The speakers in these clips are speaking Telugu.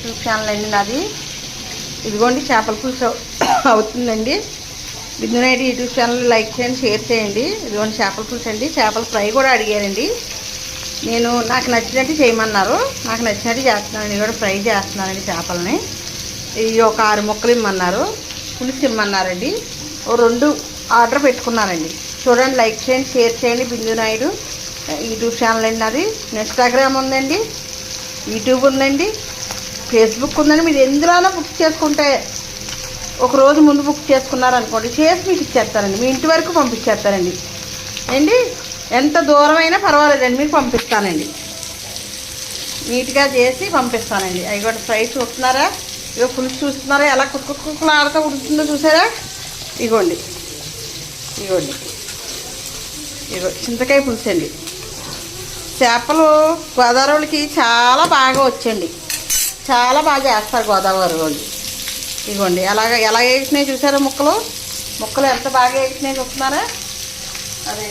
యూట్యూబ్ ఛానల్ అండి నాది. ఇదిగోండి చేపల పులుసు అవుతుందండి. బిందు నాయుడు యూట్యూబ్ ఛానల్ లైక్ చేయండి, షేర్ చేయండి. ఇదిగోండి చేపల పులుసు అండి. చేపల ఫ్రై కూడా అడిగారండి. నాకు నచ్చినట్టు చేయమన్నారు, నాకు నచ్చినట్టు చేస్తున్నానండి. ఇది కూడా ఫ్రై చేస్తున్నానండి చేపలని. ఇవి ఒక 6 ముక్కలు ఇమ్మన్నారు, పులుసు ఇమ్మన్నారండి. ఓ 2 ఆర్డర్ పెట్టుకున్నానండి. చూడండి, లైక్ చేయండి, షేర్ చేయండి. బిందు నాయుడు యూట్యూబ్ ఛానల్ అండి నాది. ఇన్స్టాగ్రామ్ ఉందండి, యూట్యూబ్ ఉందండి, ఫేస్బుక్ ఉందండి. మీరు ఎందులోనో బుక్ చేసుకుంటే ఒక రోజు ముందు బుక్ చేసుకున్నారనుకోండి, చేసి మీకు ఇచ్చేస్తారండి. మీ ఇంటి వరకు పంపించేస్తారండి అండి. ఎంత దూరమైనా పర్వాలేదండి, మీకు పంపిస్తానండి. నీట్గా చేసి పంపిస్తానండి. అవి కూడా ఫ్రై చూస్తున్నారా, ఇగో పులుసు చూస్తున్నారా ఎలా కుక్కులాడుతూ ఉడుతుందో చూసారా. ఇగోండి ఇగోండి ఇగో చింతకాయ పులుసు అండి. చేపలు గోదావరి వాళ్ళకి చాలా బాగా వచ్చండి, చాలా బాగా చేస్తారు గోదావరి వాళ్ళు. ఇగోండి ఎలా వేసినాయి చూసారా, ముక్కలు ఎంత బాగా వేసినాయి చూస్తున్నారా. అదే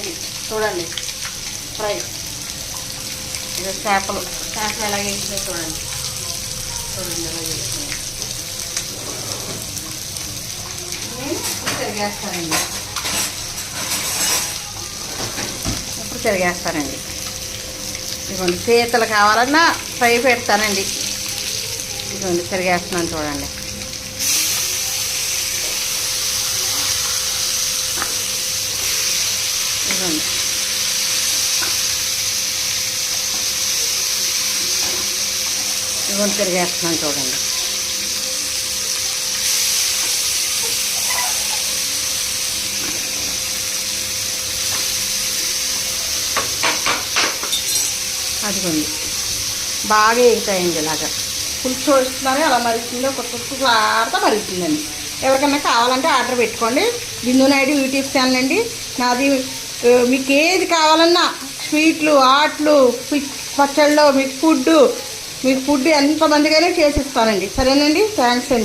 చూడండి ఫ్రై. ఇక చేపలు ఎలా వేసినాయి చూడండి ఎలా వేసినాయి. తిరిగేస్తానండి, ఇప్పుడు తిరిగేస్తానండి. ఇదిగోండి పీతలు కావాలన్నా ఫ్రై పెడతానండి. ఇదిగోండి తిరిగేస్తున్నాను చూడండి. ఇదిగోండి తిరిగేస్తున్నాను చూడండి. అదిగోండి బాగా ఎగుతాయండి. ఇలాగా పులుసు వస్తున్నారని అలా మరుగుతుందో కొత్త మరుగుతుందండి. ఎవరికైనా కావాలంటే ఆర్డర్ పెట్టుకోండి. బిందు నాయుడు యూట్యూబ్ ఛానల్ అండి నాది. మీకు ఏది కావాలన్నా స్వీట్లు, ఆట్లు, పచ్చళ్ళు, మీకు ఫుడ్ ఎంతమందికైనా చేసిస్తానండి. సరేనండి, థ్యాంక్స్ అండి.